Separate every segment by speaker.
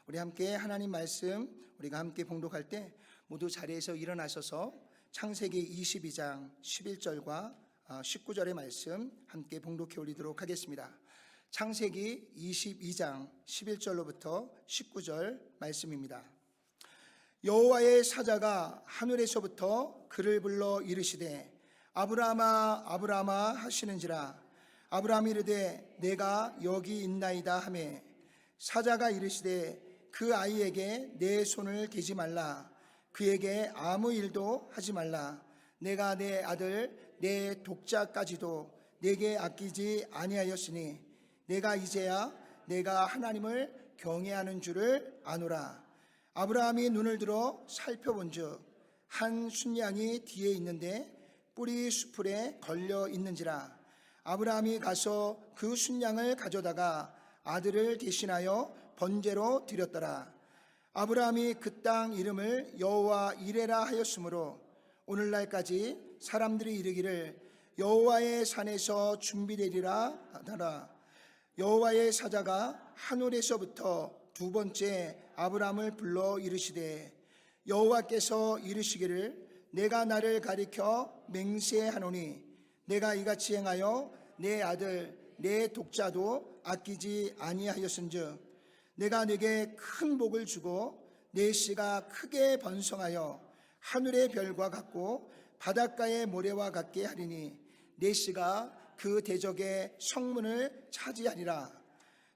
Speaker 1: 우리 함께 하나님 말씀 우리가 함께 봉독할 때 모두 자리에서 일어나셔서 창세기 22장 11절과 19절의 말씀 함께 봉독해 올리도록 하겠습니다. 창세기 22장 11절로부터 19절 말씀입니다. 여호와의 사자가 하늘에서부터 그를 불러 이르시되 아브라함아 아브라함아 하시는지라. 아브라함이 이르되 내가 여기 있나이다 하매 사자가 이르시되 그 아이에게 내 손을 대지 말라. 그에게 아무 일도 하지 말라. 내가 내 아들 내 독자까지도 내게 아끼지 아니하였으니 내가 이제야 내가 하나님을 경외하는 줄을 아노라. 아브라함이 눈을 들어 살펴본즉 한 순양이 뒤에 있는데 뿔이 수풀에 걸려 있는지라. 아브라함이 가서 그 순양을 가져다가 아들을 대신하여 번제로 드렸더라. 아브라함이 그 땅 이름을 여호와 이레라 하였으므로 오늘날까지 사람들이 이르기를 여호와의 산에서 준비되리라 하더라. 여호와의 사자가 하늘에서부터 두 번째 아브라함을 불러 이르시되 여호와께서 이르시기를 내가 나를 가리켜 맹세하노니 내가 이같이 행하여 내 아들 내 독자도 아끼지 아니하였은즉 내가 네게 큰 복을 주고 내 씨가 크게 번성하여 하늘의 별과 같고 바닷가의 모래와 같게 하리니 내 씨가 그 대적의 성문을 차지하리라.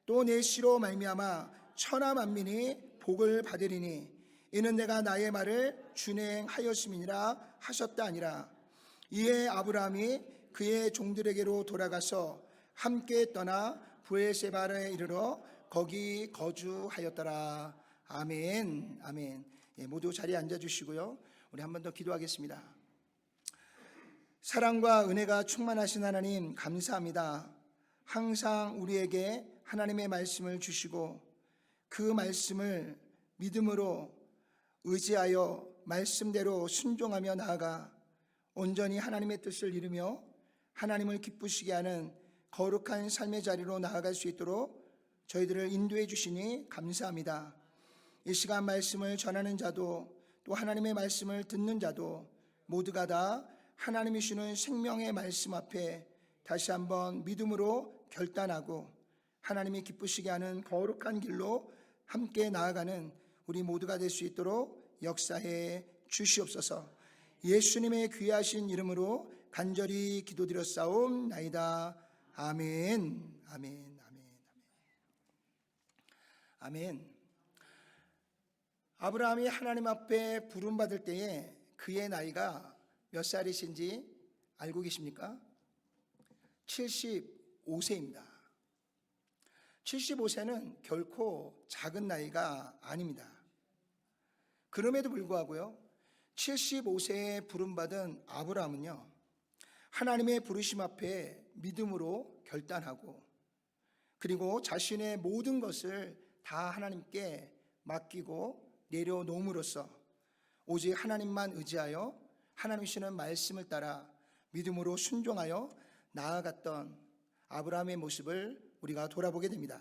Speaker 1: 또 내 씨로 말미암아 천하 만민이 복을 받으리니 이는 내가 나의 말을 준행하였음이니라 하셨다 아니라. 이에 아브라함이 그의 종들에게로 돌아가서 함께 떠나 브에세바에 이르러 거기 거주하였더라. 아멘. 아멘. 모두 자리에 앉아주시고요. 우리 한 번 더 기도하겠습니다. 사랑과 은혜가 충만하신 하나님 감사합니다. 항상 우리에게 하나님의 말씀을 주시고 그 말씀을 믿음으로 의지하여 말씀대로 순종하며 나아가 온전히 하나님의 뜻을 이루며 하나님을 기쁘시게 하는 거룩한 삶의 자리로 나아갈 수 있도록 저희들을 인도해 주시니 감사합니다. 이 시간 말씀을 전하는 자도 또 하나님의 말씀을 듣는 자도 모두가 다 하나님이 주시는 생명의 말씀 앞에 다시 한번 믿음으로 결단하고 하나님이 기쁘시게 하는 거룩한 길로 함께 나아가는 우리 모두가 될 수 있도록 역사해 주시옵소서. 예수님의 귀하신 이름으로 간절히 기도드렸사옵나이다. 아멘. 아멘. 아멘. 아브라함이 하나님 앞에 부름받을 때에 그의 나이가 몇 살이신지 알고 계십니까? 75세입니다. 75세는 결코 작은 나이가 아닙니다. 그럼에도 불구하고요, 75세에 부름받은 아브라함은요, 하나님의 부르심 앞에 믿음으로 결단하고 그리고 자신의 모든 것을 다 하나님께 맡기고 내려놓음으로써 오직 하나님만 의지하여 하나님 주시는 말씀을 따라 믿음으로 순종하여 나아갔던 아브라함의 모습을 우리가 돌아보게 됩니다.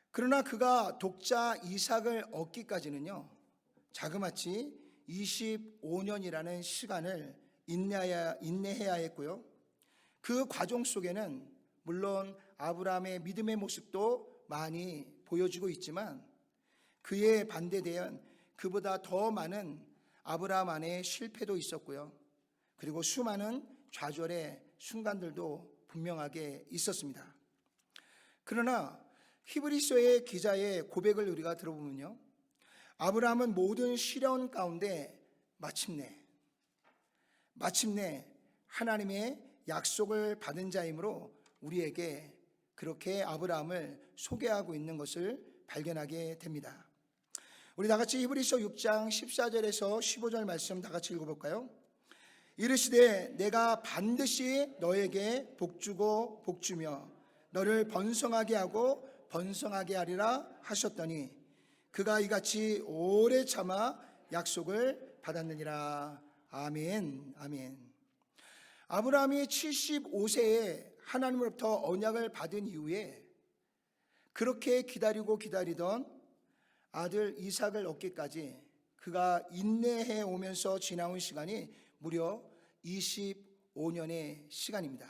Speaker 1: 그러나 그가 독자 이삭을 얻기까지는요, 자그마치 25년이라는 시간을 인내해야 했고요. 그 과정 속에는 물론 아브라함의 믿음의 모습도 많이 보여주고 있지만 그에 반대되어 그보다 더 많은 아브라함 안에 실패도 있었고요. 그리고 수많은 좌절의 순간들도 분명하게 있었습니다. 그러나 히브리서의 기자의 고백을 우리가 들어보면요, 아브라함은 모든 시련 가운데 마침내 하나님의 약속을 받은 자이므로 우리에게 그렇게 아브라함을 소개하고 있는 것을 발견하게 됩니다. 우리 다 같이 히브리서 6장 14절에서 15절 말씀 다 같이 읽어볼까요? 이르시되 내가 반드시 너에게 복주고 복주며 너를 번성하게 하고 번성하게 하리라 하셨더니 그가 이같이 오래 참아 약속을 받았느니라. 아멘. 아멘. 아브라함이 75세에 하나님으로부터 언약을 받은 이후에 그렇게 기다리던 아들 이삭을 얻기까지 그가 인내해 오면서 지나온 시간이 무려 25년의 시간입니다.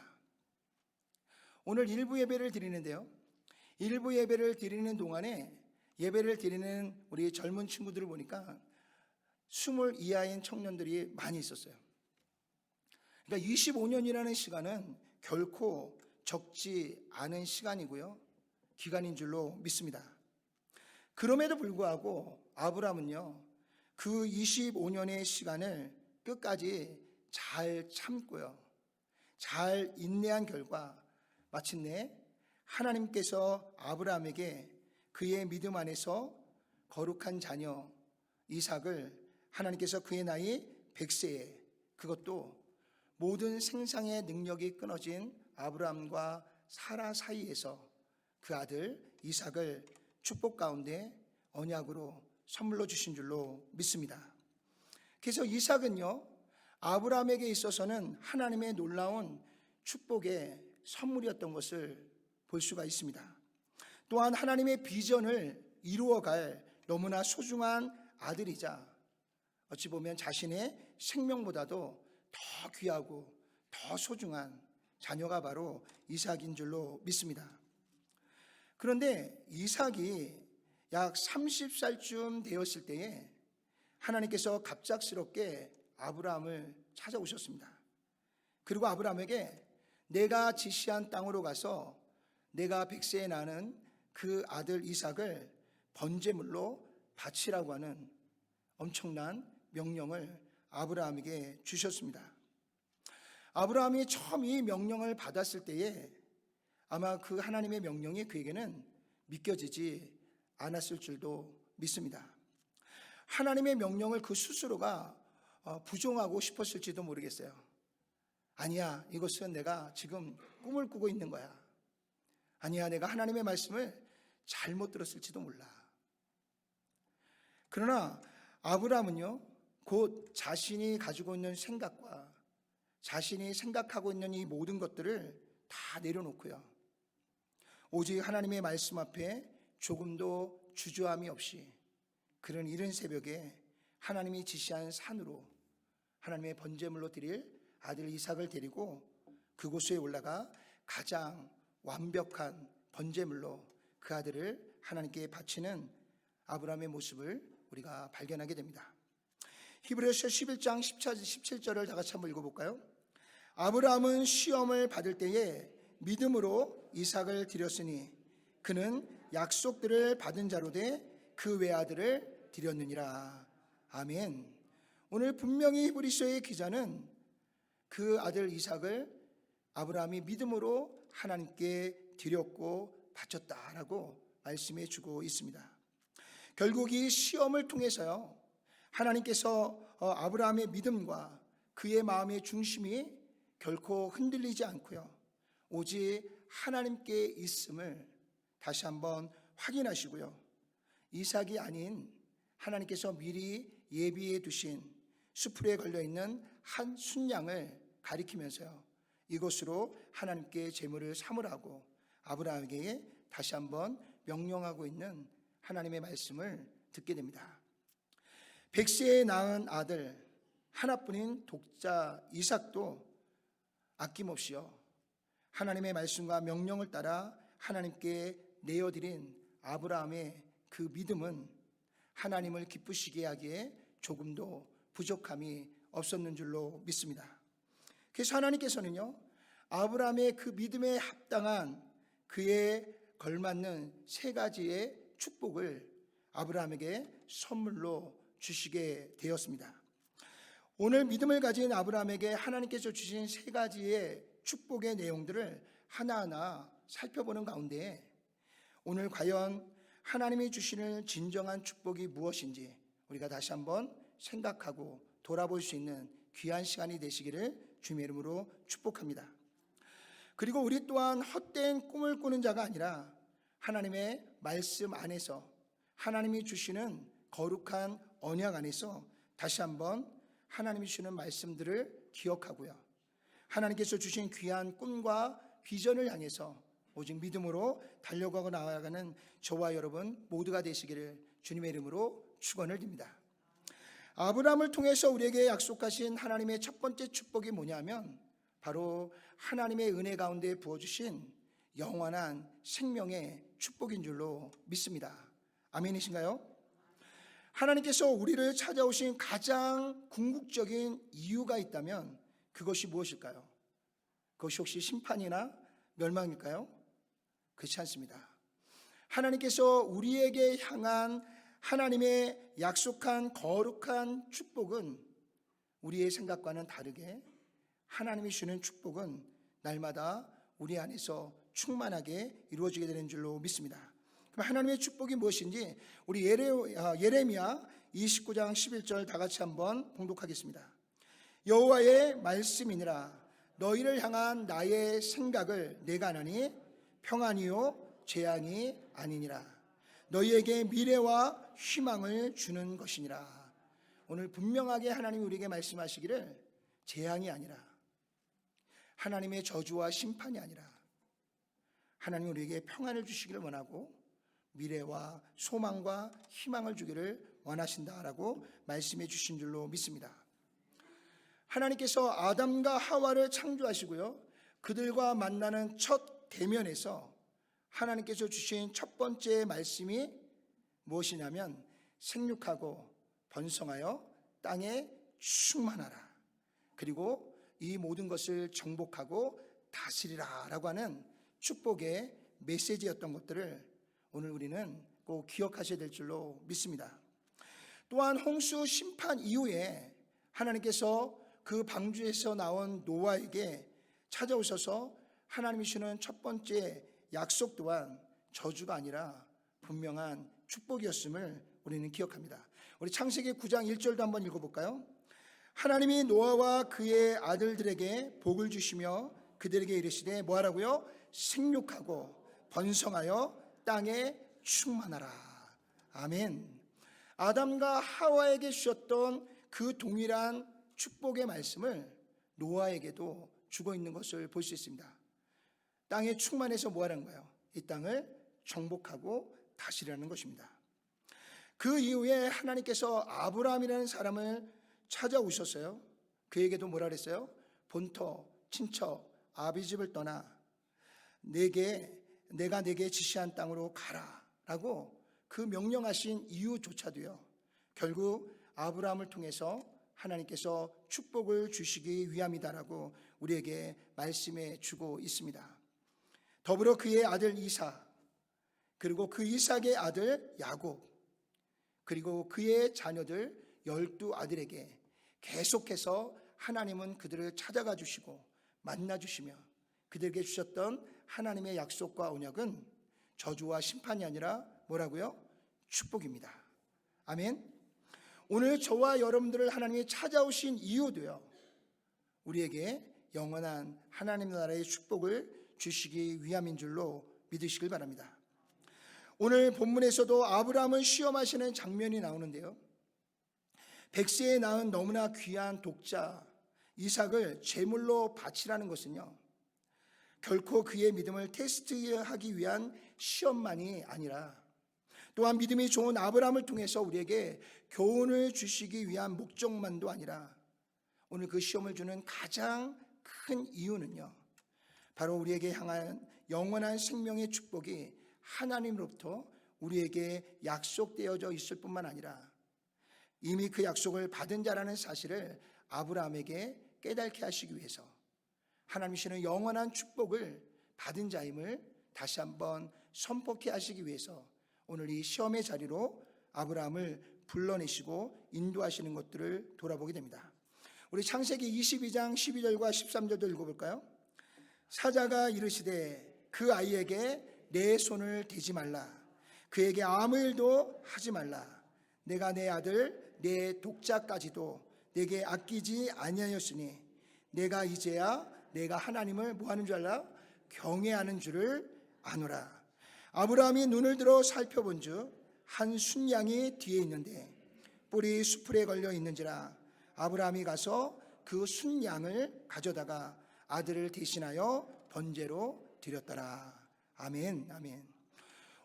Speaker 1: 오늘 일부 예배를 드리는데요, 일부 예배를 드리는 동안에 예배를 드리는 우리 젊은 친구들을 보니까 20 이하인 청년들이 많이 있었어요. 그러니까 25년이라는 시간은 결코 적지 않은 시간이고요, 기간인 줄로 믿습니다. 그럼에도 불구하고 아브라함은요, 그 25년의 시간을 끝까지 잘 참고요, 잘 인내한 결과 마침내 하나님께서 아브라함에게 그의 믿음 안에서 거룩한 자녀 이삭을 하나님께서 그의 나이 100세에, 그것도 모든 생상의 능력이 끊어진 아브라함과 사라 사이에서 그 아들 이삭을 축복 가운데 언약으로 선물로 주신 줄로 믿습니다. 그래서 이삭은요, 아브라함에게 있어서는 하나님의 놀라운 축복의 선물이었던 것을 볼 수가 있습니다. 또한 하나님의 비전을 이루어갈 너무나 소중한 아들이자 어찌 보면 자신의 생명보다도 더 귀하고 더 소중한 자녀가 바로 이삭인 줄로 믿습니다. 그런데 이삭이 약 30살쯤 되었을 때에 하나님께서 갑작스럽게 아브라함을 찾아오셨습니다. 그리고 아브라함에게 내가 지시한 땅으로 가서 내가 100세에 나는 그 아들 이삭을 번제물로 바치라고 하는 엄청난 명령을 아브라함에게 주셨습니다. 아브라함이 처음 이 명령을 받았을 때에 아마 그 하나님의 명령이 그에게는 믿겨지지 않았을 줄도 믿습니다. 하나님의 명령을 그 스스로가 부정하고 싶었을지도 모르겠어요. 아니야, 이것은 내가 지금 꿈을 꾸고 있는 거야. 아니야, 내가 하나님의 말씀을 잘못 들었을지도 몰라. 그러나 아브라함은요, 곧 자신이 가지고 있는 생각과 자신이 생각하고 있는 이 모든 것들을 다 내려놓고요, 오직 하나님의 말씀 앞에 조금도 주저함이 없이 그런 이른 새벽에 하나님이 지시한 산으로 하나님의 번제물로 드릴 아들 이삭을 데리고 그곳에 올라가 가장 완벽한 번제물로 그 아들을 하나님께 바치는 아브라함의 모습을 우리가 발견하게 됩니다. 히브리서 11장 17절을 다 같이 한번 읽어볼까요? 아브라함은 시험을 받을 때에 믿음으로 이삭을 드렸으니 그는 약속들을 받은 자로 돼 그 외아들을 드렸느니라. 아멘. 오늘 분명히 히브리서의 기자는 그 아들 이삭을 아브라함이 믿음으로 하나님께 드렸고 바쳤다라고 말씀해 주고 있습니다. 결국 이 시험을 통해서요, 하나님께서 아브라함의 믿음과 그의 마음의 중심이 결코 흔들리지 않고요, 오직 하나님께 있음을 다시 한번 확인하시고요, 이삭이 아닌 하나님께서 미리 예비해 두신 수풀에 걸려있는 한 순양을 가리키면서요, 이것으로 하나님께 제물을 삼으라고 아브라함에게 다시 한번 명령하고 있는 하나님의 말씀을 듣게 됩니다. 100세에 낳은 아들 하나뿐인 독자 이삭도 아낌없이요, 하나님의 말씀과 명령을 따라 하나님께 내어드린 아브라함의 그 믿음은 하나님을 기쁘시게 하기에 조금도 부족함이 없었는 줄로 믿습니다. 그래서 하나님께서는요, 아브라함의 그 믿음에 합당한 그에 걸맞는 세 가지의 축복을 아브라함에게 선물로 주시게 되었습니다. 오늘 믿음을 가진 아브라함에게 하나님께서 주신 세 가지의 축복의 내용들을 하나하나 살펴보는 가운데 오늘 과연 하나님이 주시는 진정한 축복이 무엇인지 우리가 다시 한번 생각하고 돌아볼 수 있는 귀한 시간이 되시기를 주님의 이름으로 축복합니다. 그리고 우리 또한 헛된 꿈을 꾸는 자가 아니라 하나님의 말씀 안에서 하나님이 주시는 거룩한 언약 안에서 다시 한번 하나님이 주시는 말씀들을 기억하고요, 하나님께서 주신 귀한 꿈과 비전을 향해서 오직 믿음으로 달려가고 나아가는 저와 여러분 모두가 되시기를 주님의 이름으로 축원을 드립니다. 아브라함을 통해서 우리에게 약속하신 하나님의 첫 번째 축복이 뭐냐면 바로 하나님의 은혜 가운데 부어주신 영원한 생명의 축복인 줄로 믿습니다. 아멘이신가요? 하나님께서 우리를 찾아오신 가장 궁극적인 이유가 있다면 그것이 무엇일까요? 그것이 혹시 심판이나 멸망일까요? 그렇지 않습니다. 하나님께서 우리에게 향한 하나님의 약속한 거룩한 축복은 우리의 생각과는 다르게 하나님이 주는 축복은 날마다 우리 안에서 충만하게 이루어지게 되는 줄로 믿습니다. 그럼 하나님의 축복이 무엇인지 우리 예레미야 29장 11절 다 같이 한번 봉독하겠습니다. 여호와의 말씀이니라 너희를 향한 나의 생각을 내가 아나니 평안이요 재앙이 아니니라 너희에게 미래와 희망을 주는 것이니라. 오늘 분명하게 하나님이 우리에게 말씀하시기를 재앙이 아니라 하나님의 저주와 심판이 아니라 하나님이 우리에게 평안을 주시기를 원하고 미래와 소망과 희망을 주기를 원하신다라고 말씀해 주신 줄로 믿습니다. 하나님께서 아담과 하와를 창조하시고요 그들과 만나는 첫 대면에서 하나님께서 주신 첫 번째 말씀이 무엇이냐면 생육하고 번성하여 땅에 충만하라 그리고 이 모든 것을 정복하고 다스리라 라고 하는 축복의 메시지였던 것들을 오늘 우리는 꼭 기억하셔야 될 줄로 믿습니다. 또한 홍수 심판 이후에 하나님께서 그 방주에서 나온 노아에게 찾아오셔서 하나님이 주시는 첫 번째 약속 또한 저주가 아니라 분명한 축복이었음을 우리는 기억합니다. 우리 창세기 9장 1절도 한번 읽어볼까요? 하나님이 노아와 그의 아들들에게 복을 주시며 그들에게 이르시되 뭐하라고요? 생육하고 번성하여 땅에 충만하라. 아멘. 아담과 하와에게 주셨던 그 동일한 축복의 말씀을 노아에게도 주고 있는 것을 볼 수 있습니다. 땅에 충만해서 뭐하는 거예요? 이 땅을 정복하고 다스리라는 것입니다. 그 이후에 하나님께서 아브라함이라는 사람을 찾아오셨어요. 그에게도 뭐라 그랬어요? 본토, 친척, 아비집을 떠나 내가 내게 지시한 땅으로 가라 라고 그 명령하신 이유조차도요 결국 아브라함을 통해서 하나님께서 축복을 주시기 위함이다라고 우리에게 말씀해 주고 있습니다. 더불어 그의 아들 이삭 그리고 그 이삭의 아들 야곱 그리고 그의 자녀들 12아들에게 계속해서 하나님은 그들을 찾아가 주시고 만나 주시며 그들에게 주셨던 하나님의 약속과 언약은 저주와 심판이 아니라 뭐라고요? 축복입니다. 아멘. 오늘 저와 여러분들을 하나님이 찾아오신 이유도요 우리에게 영원한 하나님 나라의 축복을 주시기 위함인 줄로 믿으시길 바랍니다. 오늘 본문에서도 아브라함을 시험하시는 장면이 나오는데요 100세에 낳은 너무나 귀한 독자 이삭을 제물로 바치라는 것은요 결코 그의 믿음을 테스트하기 위한 시험만이 아니라 또한 믿음이 좋은 아브라함을 통해서 우리에게 교훈을 주시기 위한 목적만도 아니라 오늘 그 시험을 주는 가장 큰 이유는요 바로 우리에게 향한 영원한 생명의 축복이 하나님으로부터 우리에게 약속되어져 있을 뿐만 아니라 이미 그 약속을 받은 자라는 사실을 아브라함에게 깨닫게 하시기 위해서 하나님이 주시는 영원한 축복을 받은 자임을 다시 한번 선포케 하시기 위해서 오늘 이 시험의 자리로 아브라함을 불러내시고 인도하시는 것들을 돌아보게 됩니다. 우리 창세기 22장 12절과 13절도 읽어볼까요? 사자가 이르시되 그 아이에게 내 손을 대지 말라 그에게 아무 일도 하지 말라 내가 내 아들 내 독자까지도 내게 아끼지 아니하였으니 내가 이제야 내가 하나님을 뭐하는 줄 알라? 경외하는 줄을 아노라. 아브라함이 눈을 들어 살펴본즉 한 순양이 뒤에 있는데 뿔이 수풀에 걸려 있는지라 아브라함이 가서 그 순양을 가져다가 아들을 대신하여 번제로 드렸더라. 아멘. 아멘.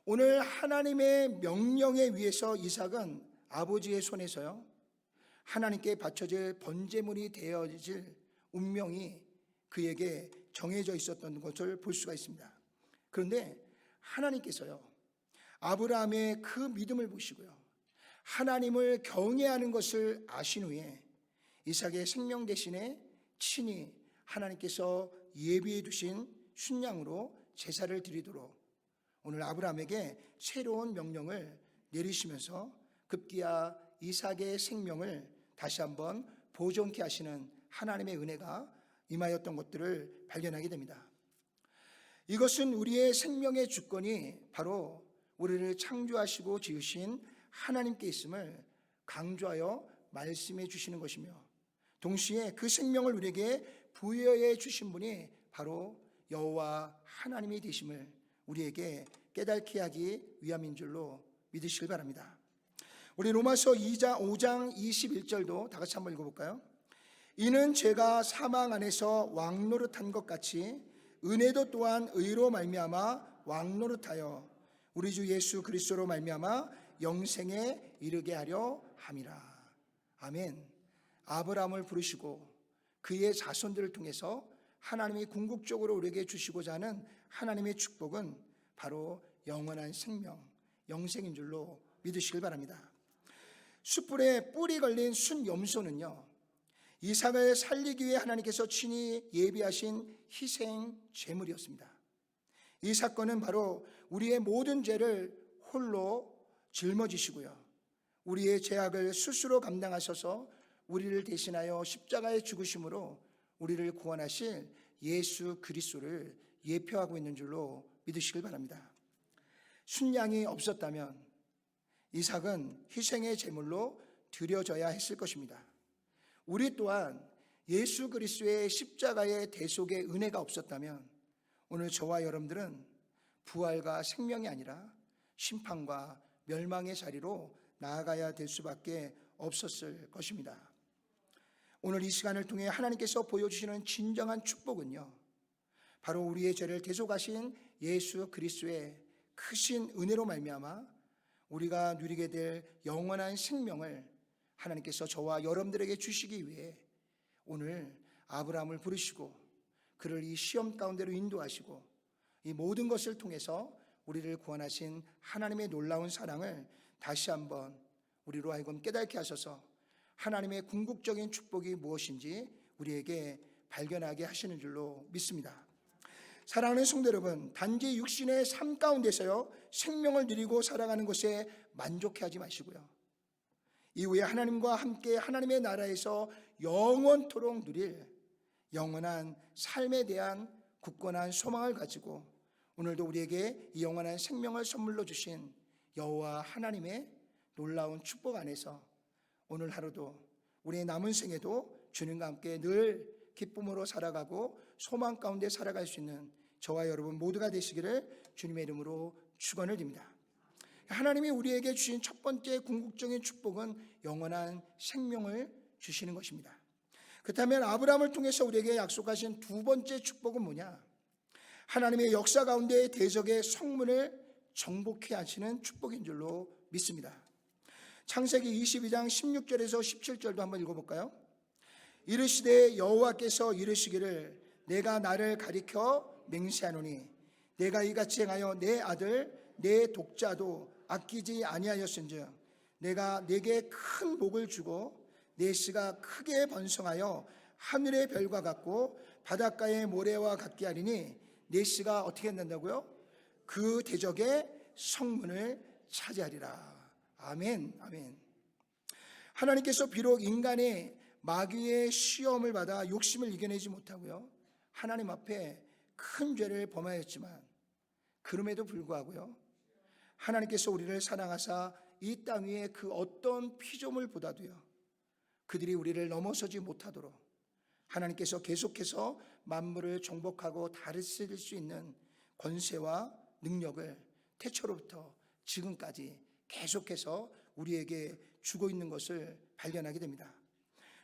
Speaker 1: 오늘 하나님의 명령에 의해서 이삭은 아버지의 손에서요, 하나님께 바쳐질 번제물이 되어질 운명이 그에게 정해져 있었던 것을 볼 수가 있습니다. 그런데 하나님께서요, 아브라함의 그 믿음을 보시고요, 하나님을 경외하는 것을 아신 후에 이삭의 생명 대신에 친히 하나님께서 예비해 두신 순양으로 제사를 드리도록 오늘 아브라함에게 새로운 명령을 내리시면서 급기야 이삭의 생명을 다시 한번 보존케 하시는 하나님의 은혜가 임하였던 것들을 발견하게 됩니다. 이것은 우리의 생명의 주권이 바로 우리를 창조하시고 지으신 하나님께 있음을 강조하여 말씀해 주시는 것이며, 동시에 그 생명을 우리에게 부여해 주신 분이 바로 여호와 하나님이 되심을 우리에게 깨닫게 하기 위함인 줄로 믿으시길 바랍니다. 우리 로마서 5장 21절도 다 같이 한번 읽어볼까요? 이는 죄가 사망 안에서 왕노릇한 것 같이 은혜도 또한 의로 말미암아 왕노릇하여 우리 주 예수 그리스도로 말미암아 영생에 이르게 하려 함이라. 아멘. 아브라함을 부르시고 그의 자손들을 통해서 하나님이 궁극적으로 우리에게 주시고자 하는 하나님의 축복은 바로 영원한 생명, 영생인 줄로 믿으시길 바랍니다. 숯불에 뿔이 걸린 순염소는요, 이삭을 살리기 위해 하나님께서 친히 예비하신 희생 제물이었습니다. 이 사건은 바로 우리의 모든 죄를 홀로 짊어지시고요, 우리의 죄악을 스스로 감당하셔서 우리를 대신하여 십자가에 죽으심으로 우리를 구원하실 예수 그리스도를 예표하고 있는 줄로 믿으시길 바랍니다. 순양이 없었다면 이삭은 희생의 제물로 드려져야 했을 것입니다. 우리 또한 예수 그리스도의 십자가의 대속의 은혜가 없었다면 오늘 저와 여러분들은 부활과 생명이 아니라 심판과 멸망의 자리로 나아가야 될 수밖에 없었을 것입니다. 오늘 이 시간을 통해 하나님께서 보여주시는 진정한 축복은요, 바로 우리의 죄를 대속하신 예수 그리스도의 크신 은혜로 말미암아 우리가 누리게 될 영원한 생명을 하나님께서 저와 여러분들에게 주시기 위해 오늘 아브라함을 부르시고 그를 이 시험 가운데로 인도하시고 이 모든 것을 통해서 우리를 구원하신 하나님의 놀라운 사랑을 다시 한번 우리로 하여금 깨닫게 하셔서 하나님의 궁극적인 축복이 무엇인지 우리에게 발견하게 하시는 줄로 믿습니다. 사랑하는 성도 여러분, 단지 육신의 삶 가운데서요 생명을 누리고 살아가는 것에 만족해하지 마시고요, 이후에 하나님과 함께 하나님의 나라에서 영원토록 누릴 영원한 삶에 대한 굳건한 소망을 가지고 오늘도 우리에게 이 영원한 생명을 선물로 주신 여호와 하나님의 놀라운 축복 안에서 오늘 하루도 우리의 남은 생에도 주님과 함께 늘 기쁨으로 살아가고 소망 가운데 살아갈 수 있는 저와 여러분 모두가 되시기를 주님의 이름으로 축원을 드립니다. 하나님이 우리에게 주신 첫 번째 궁극적인 축복은 영원한 생명을 주시는 것입니다. 그렇다면 아브라함을 통해서 우리에게 약속하신 두 번째 축복은 뭐냐? 하나님의 역사 가운데 대적의 성문을 정복해 하시는 축복인 줄로 믿습니다. 창세기 22장 16절에서 17절도 한번 읽어볼까요? 이르시되 여호와께서 이르시기를 내가 나를 가리켜 맹세하노니 내가 이같이 행하여 내 아들 내 독자도 아끼지 아니하였은즉 내가 네게 큰 복을 주고 내 씨가 크게 번성하여 하늘의 별과 같고 바닷가의 모래와 같게 하리니 내 씨가 어떻게 된다고요? 그 대적의 성문을 차지하리라. 아멘, 아멘. 하나님께서 비록 인간의 마귀의 시험을 받아 욕심을 이겨내지 못하고요, 하나님 앞에 큰 죄를 범하였지만 그럼에도 불구하고요, 하나님께서 우리를 사랑하사 이 땅 위에 그 어떤 피조물보다도요 그들이 우리를 넘어서지 못하도록 하나님께서 계속해서 만물을 정복하고 다스릴 수 있는 권세와 능력을 태초로부터 지금까지 계속해서 우리에게 주고 있는 것을 발견하게 됩니다.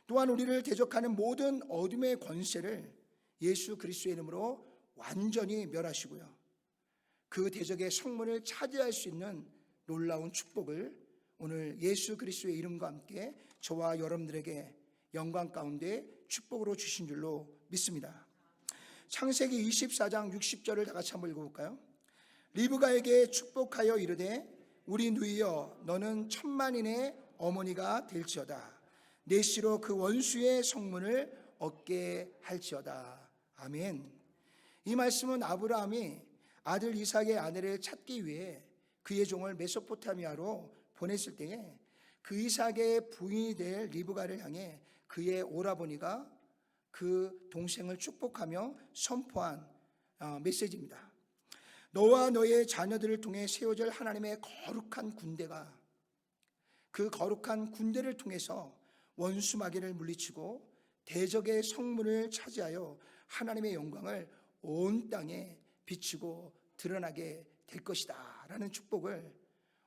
Speaker 1: 또한 우리를 대적하는 모든 어둠의 권세를 예수 그리스도의 이름으로 완전히 멸하시고요, 그 대적의 성문을 차지할 수 있는 놀라운 축복을 오늘 예수 그리스도의 이름과 함께 저와 여러분들에게 영광 가운데 축복으로 주신 줄로 믿습니다. 창세기 24장 60절을 다 같이 한번 읽어볼까요? 리브가에게 축복하여 이르되 우리 누이여 너는 천만인의 어머니가 될지어다. 내 씨로 그 원수의 성문을 얻게 할지어다. 아멘. 이 말씀은 아브라함이 아들 이삭의 아내를 찾기 위해 그의 종을 메소포타미아로 보냈을 때에 그 이삭의 부인이 될 리브가를 향해 그의 오라버니가 그 동생을 축복하며 선포한 메시지입니다. 너와 너의 자녀들을 통해 세워질 하나님의 거룩한 군대가 그 거룩한 군대를 통해서 원수 마귀를 물리치고 대적의 성문을 차지하여 하나님의 영광을 온 땅에 비치고 드러나게 될 것이다 라는 축복을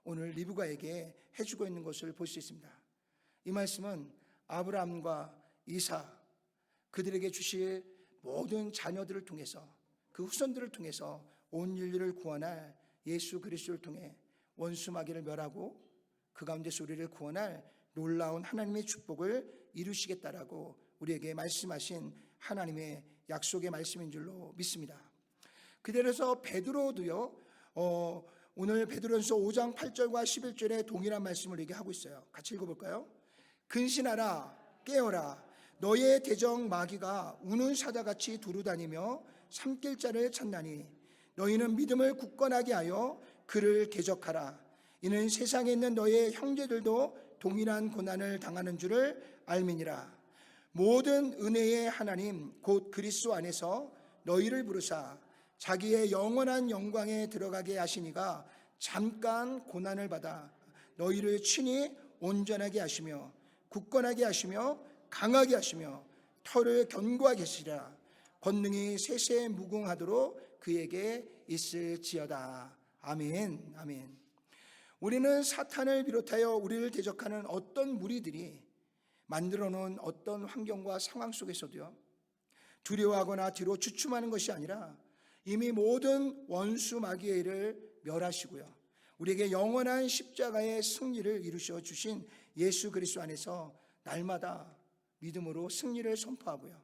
Speaker 1: 오늘 리브가에게 해주고 있는 것을 볼 수 있습니다. 이 말씀은 아브라함과 이삭 그들에게 주실 모든 자녀들을 통해서 그 후손들을 통해서 온 인류를 구원할 예수 그리스도를 통해 원수 마귀를 멸하고 그 가운데서 우리를 구원할 놀라운 하나님의 축복을 이루시겠다라고 우리에게 말씀하신 하나님의 약속의 말씀인 줄로 믿습니다. 그대로서 베드로도요 오늘 베드로전서 5장 8절과 11절에 동일한 말씀을 얘기하고 있어요. 같이 읽어볼까요? 근신하라 깨어라 너의 대적 마귀가 우는 사자같이 두루다니며 삼킬 자를 찾나니 너희는 믿음을 굳건하게 하여 그를 대적하라. 이는 세상에 있는 너의 형제들도 동일한 고난을 당하는 줄을 알미니라. 모든 은혜의 하나님 곧 그리스도 안에서 너희를 부르사 자기의 영원한 영광에 들어가게 하시니가 잠깐 고난을 받아 너희를 친히 온전하게 하시며 굳건하게 하시며 강하게 하시며 털을 견고하게 하시리라. 권능이 세세 무궁하도록 그에게 있을지어다. 아멘. 아멘. 우리는 사탄을 비롯하여 우리를 대적하는 어떤 무리들이 만들어 놓은 어떤 환경과 상황 속에서도요 두려워하거나 뒤로 주춤하는 것이 아니라 이미 모든 원수 마귀의 일을 멸하시고요 우리에게 영원한 십자가의 승리를 이루셔 주신 예수 그리스도 안에서 날마다 믿음으로 승리를 선포하고요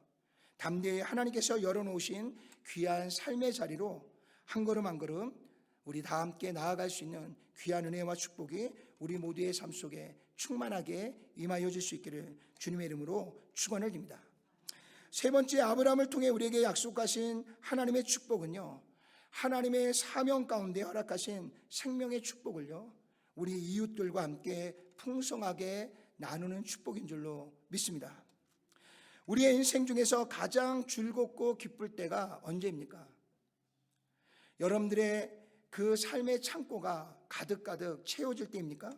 Speaker 1: 담대히 하나님께서 열어놓으신 귀한 삶의 자리로 한 걸음 한 걸음 우리 다 함께 나아갈 수 있는 귀한 은혜와 축복이 우리 모두의 삶 속에 충만하게 임하여 줄 수 있기를 주님의 이름으로 축원을 드립니다. 세 번째, 아브라함을 통해 우리에게 약속하신 하나님의 축복은요 하나님의 사명 가운데 허락하신 생명의 축복을요 우리 이웃들과 함께 풍성하게 나누는 축복인 줄로 믿습니다. 우리의 인생 중에서 가장 즐겁고 기쁠 때가 언제입니까? 여러분들의 그 삶의 창고가 가득가득 채워질 때입니까?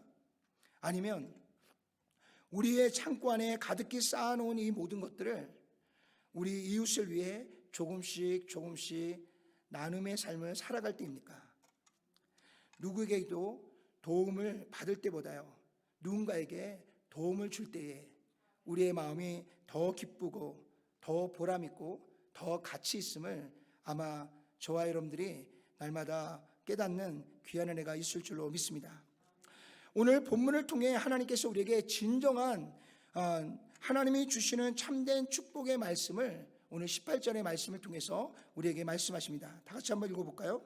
Speaker 1: 아니면 우리의 창고 안에 가득히 쌓아놓은 이 모든 것들을 우리 이웃을 위해 조금씩 나눔의 삶을 살아갈 때입니까? 누구에게도 도움을 받을 때보다요 누군가에게 도움을 줄 때에 우리의 마음이 더 기쁘고 더 보람있고 더 가치 있음을 아마 저와 여러분들이 날마다 깨닫는 귀한 은혜가 있을 줄로 믿습니다. 오늘 본문을 통해 하나님께서 우리에게 진정한 하나님이 주시는 참된 축복의 말씀을 오늘 18절의 말씀을 통해서 우리에게 말씀하십니다. 다 같이 한번 읽어볼까요?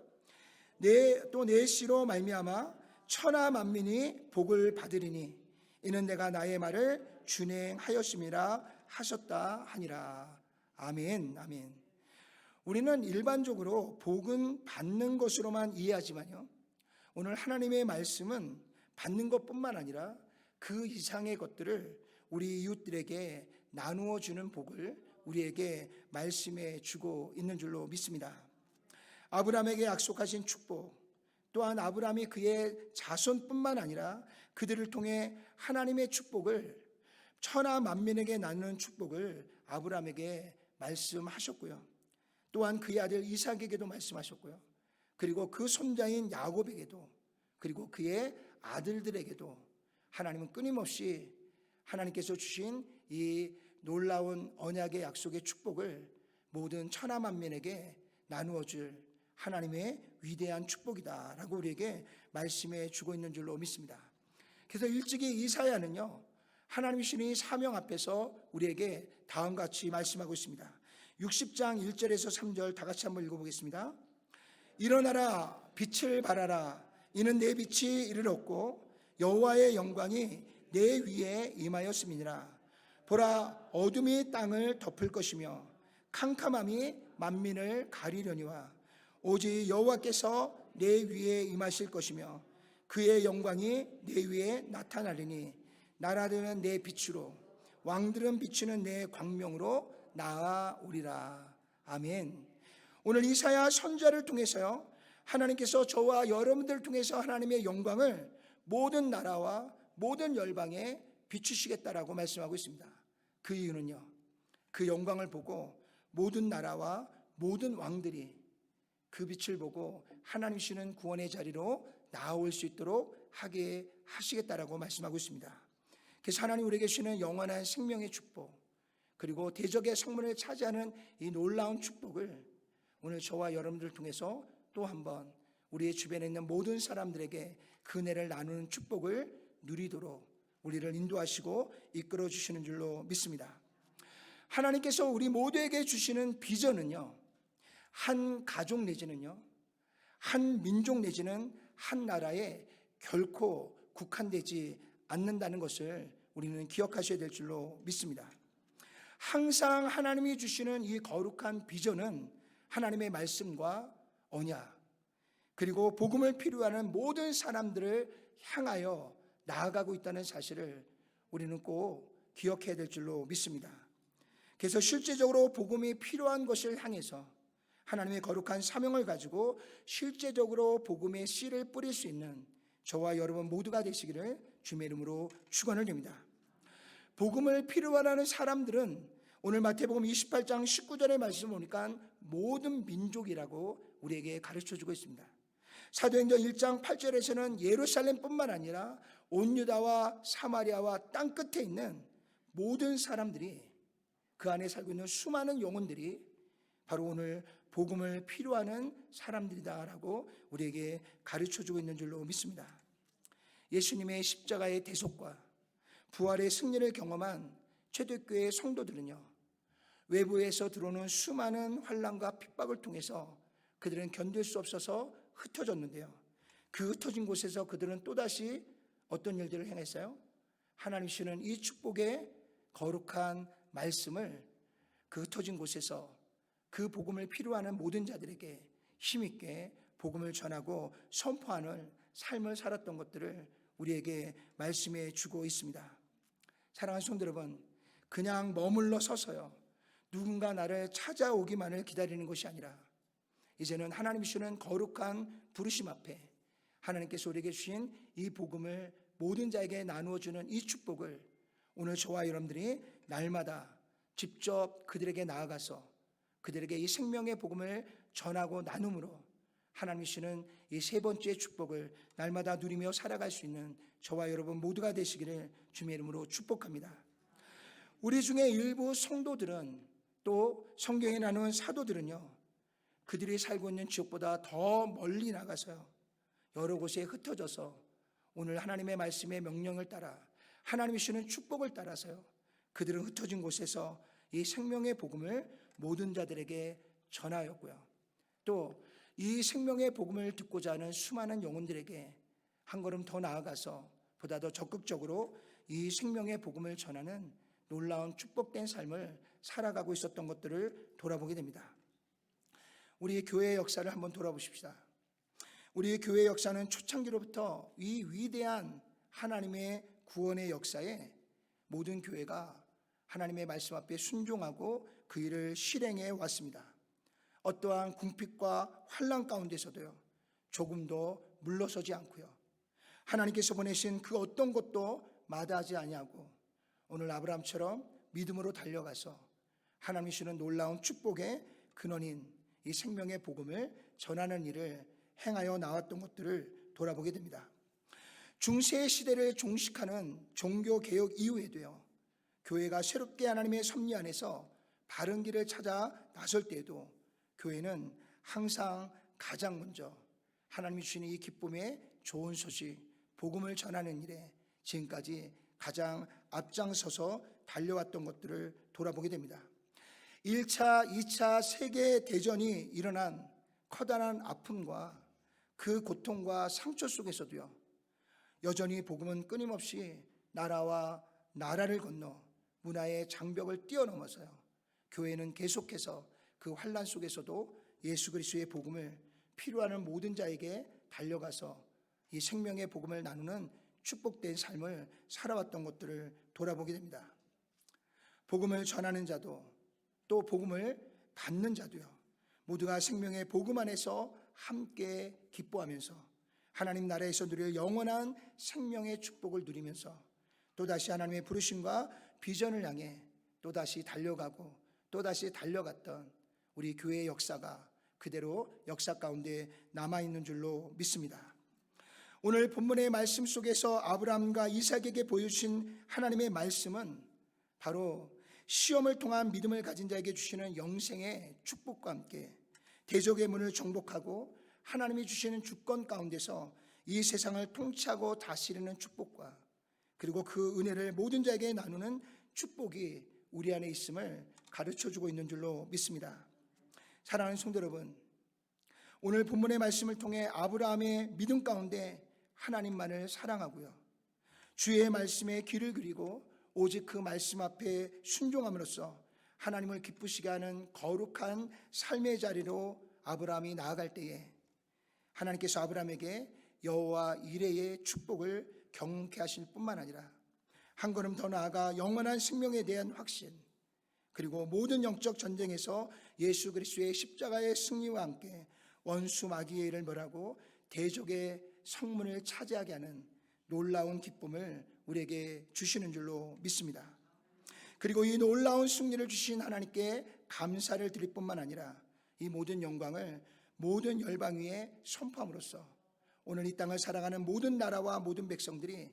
Speaker 1: 내 씨로 말미암아 천하 만민이 복을 받으리니 이는 내가 나의 말을 준행하였음이라 하셨다 하니라. 아멘. 아멘. 우리는 일반적으로 복은 받는 것으로만 이해하지만요 오늘 하나님의 말씀은 받는 것뿐만 아니라 그 이상의 것들을 우리 이웃들에게 나누어 주는 복을 우리에게 말씀해 주고 있는 줄로 믿습니다. 아브라함에게 약속하신 축복 또한 아브라함이 그의 자손뿐만 아니라 그들을 통해 하나님의 축복을 천하 만민에게 나누는 축복을 아브라함에게 말씀하셨고요 또한 그의 아들 이삭에게도 말씀하셨고요 그리고 그 손자인 야곱에게도 그리고 그의 아들들에게도 하나님은 끊임없이 하나님께서 주신 이 놀라운 언약의 약속의 축복을 모든 천하 만민에게 나누어 줄 하나님의 위대한 축복이다라고 우리에게 말씀해 주고 있는 줄로 믿습니다. 그래서 일찍이 이사야는요, 하나님이 주신 사명 앞에서 우리에게 다음과 같이 말씀하고 있습니다. 60장 1절에서 3절 다 같이 한번 읽어보겠습니다. 일어나라, 빛을 발하라. 이는 내 빛이 이르렀고 여호와의 영광이 내 위에 임하였음이니라. 보라, 어둠이 땅을 덮을 것이며 캄캄함이 만민을 가리려니와 오직 여호와께서 내 위에 임하실 것이며 그의 영광이 내 위에 나타나리니 나라들은 내 빛으로 왕들은 비추는 내 광명으로 나아오리라. 아멘. 오늘 이사야 선지자를 통해서요, 하나님께서 저와 여러분들을 통해서 하나님의 영광을 모든 나라와 모든 열방에 비추시겠다라고 말씀하고 있습니다. 그 이유는요, 그 영광을 보고 모든 나라와 모든 왕들이 그 빛을 보고 하나님 주시는 구원의 자리로 나아올 수 있도록 하게 하시겠다라고 말씀하고 있습니다. 그래서 하나님 우리에게 주시는 영원한 생명의 축복, 그리고 대적의 성문을 차지하는 이 놀라운 축복을 오늘 저와 여러분들을 통해서 또 한번 우리의 주변에 있는 모든 사람들에게 그 은혜를 나누는 축복을 누리도록 우리를 인도하시고 이끌어 주시는 줄로 믿습니다. 하나님께서 우리 모두에게 주시는 비전은요, 한 가족 내지는요, 한 민족 내지는 한 나라에 결코 국한되지 않는다는 것을 우리는 기억하셔야 될 줄로 믿습니다. 항상 하나님이 주시는 이 거룩한 비전은 하나님의 말씀과 언약, 그리고 복음을 필요하는 모든 사람들을 향하여 나아가고 있다는 사실을 우리는 꼭 기억해야 될 줄로 믿습니다. 그래서 실제적으로 복음이 필요한 것을 향해서 하나님의 거룩한 사명을 가지고 실제적으로 복음의 씨를 뿌릴 수 있는 저와 여러분 모두가 되시기를 주님의 이름으로 축원을 드립니다. 복음을 필요하는 사람들은 오늘 마태복음 28장 19절의 말씀을 보니까 모든 민족이라고 우리에게 가르쳐주고 있습니다. 사도행전 1장 8절에서는 예루살렘뿐만 아니라 온 유다와 사마리아와 땅끝에 있는 모든 사람들이, 그 안에 살고 있는 수많은 영혼들이 바로 오늘 복음을 필요하는 사람들이다라고 우리에게 가르쳐주고 있는 줄로 믿습니다. 예수님의 십자가의 대속과 부활의 승리를 경험한 초대교회 성도들은요, 외부에서 들어오는 수많은 환난과 핍박을 통해서 그들은 견딜 수 없어서 흩어졌는데요, 그 흩어진 곳에서 그들은 또다시 어떤 일들을 행했어요? 하나님 주시는 이 축복의 거룩한 말씀을 그 흩어진 곳에서 그 복음을 필요하는 모든 자들에게 힘있게 복음을 전하고 선포하는 삶을 살았던 것들을 우리에게 말씀해 주고 있습니다. 사랑하는 성도 여러분, 그냥 머물러 서서요, 누군가 나를 찾아오기만을 기다리는 것이 아니라 이제는 하나님이 주시는 거룩한 부르심 앞에 하나님께서 우리에게 주신 이 복음을 모든 자에게 나누어주는 이 축복을 오늘 저와 여러분들이 날마다 직접 그들에게 나아가서 그들에게 이 생명의 복음을 전하고 나눔으로 하나님이 주시는 이 세 번째 축복을 날마다 누리며 살아갈 수 있는 저와 여러분 모두가 되시기를 주님의 이름으로 축복합니다. 우리 중에 일부 성도들은, 또 성경에 나눈 사도들은요, 그들이 살고 있는 지역보다 더 멀리 나가서요, 여러 곳에 흩어져서 오늘 하나님의 말씀의 명령을 따라 하나님이 주시는 축복을 따라서요, 그들은 흩어진 곳에서 이 생명의 복음을 모든 자들에게 전하였고요, 또 이 생명의 복음을 듣고자 하는 수많은 영혼들에게 한 걸음 더 나아가서 보다 더 적극적으로 이 생명의 복음을 전하는 놀라운 축복된 삶을 살아가고 있었던 것들을 돌아보게 됩니다. 우리 교회의 역사를 한번 돌아보십시다. 우리 교회의 역사는 초창기로부터 이 위대한 하나님의 구원의 역사에 모든 교회가 하나님의 말씀 앞에 순종하고 그 일을 실행해 왔습니다. 어떠한 궁핍과 환난 가운데서도요, 조금도 물러서지 않고요, 하나님께서 보내신 그 어떤 것도 마다하지 아니하고 오늘 아브라함처럼 믿음으로 달려가서 하나님이 주시는 놀라운 축복의 근원인 이 생명의 복음을 전하는 일을 행하여 나왔던 것들을 돌아보게 됩니다. 중세 시대를 종식하는 종교개혁 이후에도요, 교회가 새롭게 하나님의 섭리 안에서 바른 길을 찾아 나설 때에도 교회는 항상 가장 먼저 하나님이 주시는 이 기쁨의 좋은 소식, 복음을 전하는 일에 지금까지 가장 앞장서서 달려왔던 것들을 돌아보게 됩니다. 1차, 2차 세계대전이 일어난 커다란 아픔과 그 고통과 상처 속에서도요, 여전히 복음은 끊임없이 나라와 나라를 건너 문화의 장벽을 뛰어넘어서요, 교회는 계속해서 그 환난 속에서도 예수 그리스도의 복음을 필요하는 모든 자에게 달려가서 이 생명의 복음을 나누는 축복된 삶을 살아왔던 것들을 돌아보게 됩니다. 복음을 전하는 자도 또 복음을 받는 자도요, 모두가 생명의 복음 안에서 함께 기뻐하면서 하나님 나라에서 누릴 영원한 생명의 축복을 누리면서 또다시 하나님의 부르심과 비전을 향해 또다시 달려가고 또다시 달려갔던 우리 교회의 역사가 그대로 역사 가운데 남아있는 줄로 믿습니다. 오늘 본문의 말씀 속에서 아브라함과 이삭에게 보여주신 하나님의 말씀은 바로 시험을 통한 믿음을 가진 자에게 주시는 영생의 축복과 함께 대적의 문을 정복하고 하나님이 주시는 주권 가운데서 이 세상을 통치하고 다스리는 축복과 그리고 그 은혜를 모든 자에게 나누는 축복이 우리 안에 있음을 가르쳐주고 있는 줄로 믿습니다. 사랑하는 성도 여러분, 오늘 본문의 말씀을 통해 아브라함의 믿음 가운데 하나님만을 사랑하고요, 주의 말씀에 귀를 기울이고 오직 그 말씀 앞에 순종함으로써 하나님을 기쁘시게 하는 거룩한 삶의 자리로 아브라함이 나아갈 때에 하나님께서 아브라함에게 여호와 이레의 축복을 경험케 하실 뿐만 아니라 한 걸음 더 나아가 영원한 생명에 대한 확신, 그리고 모든 영적 전쟁에서 예수 그리스도의 십자가의 승리와 함께 원수 마귀의 일을 멸하고 대적의 성문을 차지하게 하는 놀라운 기쁨을 우리에게 주시는 줄로 믿습니다. 그리고 이 놀라운 승리를 주신 하나님께 감사를 드릴 뿐만 아니라 이 모든 영광을 모든 열방 위에 선포함으로써 오늘 이 땅을 살아가는 모든 나라와 모든 백성들이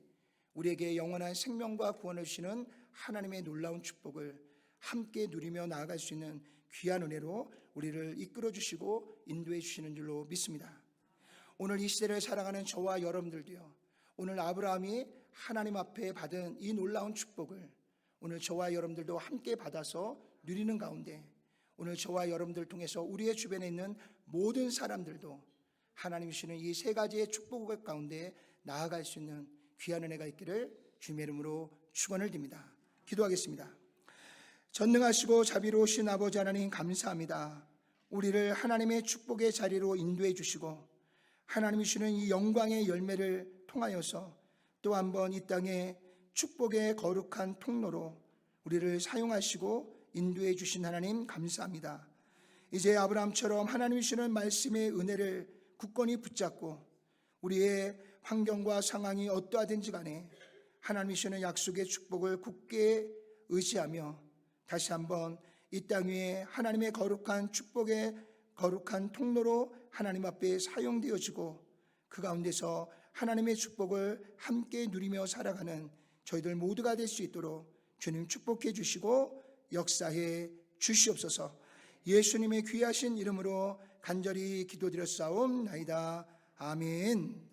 Speaker 1: 우리에게 영원한 생명과 구원을 주시는 하나님의 놀라운 축복을 함께 누리며 나아갈 수 있는 귀한 은혜로 우리를 이끌어 주시고 인도해 주시는 줄로 믿습니다. 오늘 이 시대를 살아가는 저와 여러분들도요, 오늘 아브라함이 하나님 앞에 받은 이 놀라운 축복을 오늘 저와 여러분들도 함께 받아서 누리는 가운데 오늘 저와 여러분들 통해서 우리의 주변에 있는 모든 사람들도 하나님이 주시는 이 세 가지의 축복 가운데 나아갈 수 있는 귀한 은혜가 있기를 주님의 이름으로 축원을 드립니다. 기도하겠습니다. 전능하시고 자비로우신 아버지 하나님, 감사합니다. 우리를 하나님의 축복의 자리로 인도해 주시고 하나님이 주시는 이 영광의 열매를 통하여서 또 한 번 이 땅에 축복의 거룩한 통로로 우리를 사용하시고 인도해 주신 하나님, 감사합니다. 이제 아브라함처럼 하나님이 주시는 말씀의 은혜를 굳건히 붙잡고 우리의 환경과 상황이 어떠하든지 간에 하나님이 주시는 약속의 축복을 굳게 의지하며 다시 한번 이 땅 위에 하나님의 거룩한 축복의 거룩한 통로로 하나님 앞에 사용되어지고 그 가운데서 하나님의 축복을 함께 누리며 살아가는 저희들 모두가 될 수 있도록 주님 축복해 주시고 역사해 주시옵소서. 예수님의 귀하신 이름으로 간절히 기도드렸사옵나이다. 아멘.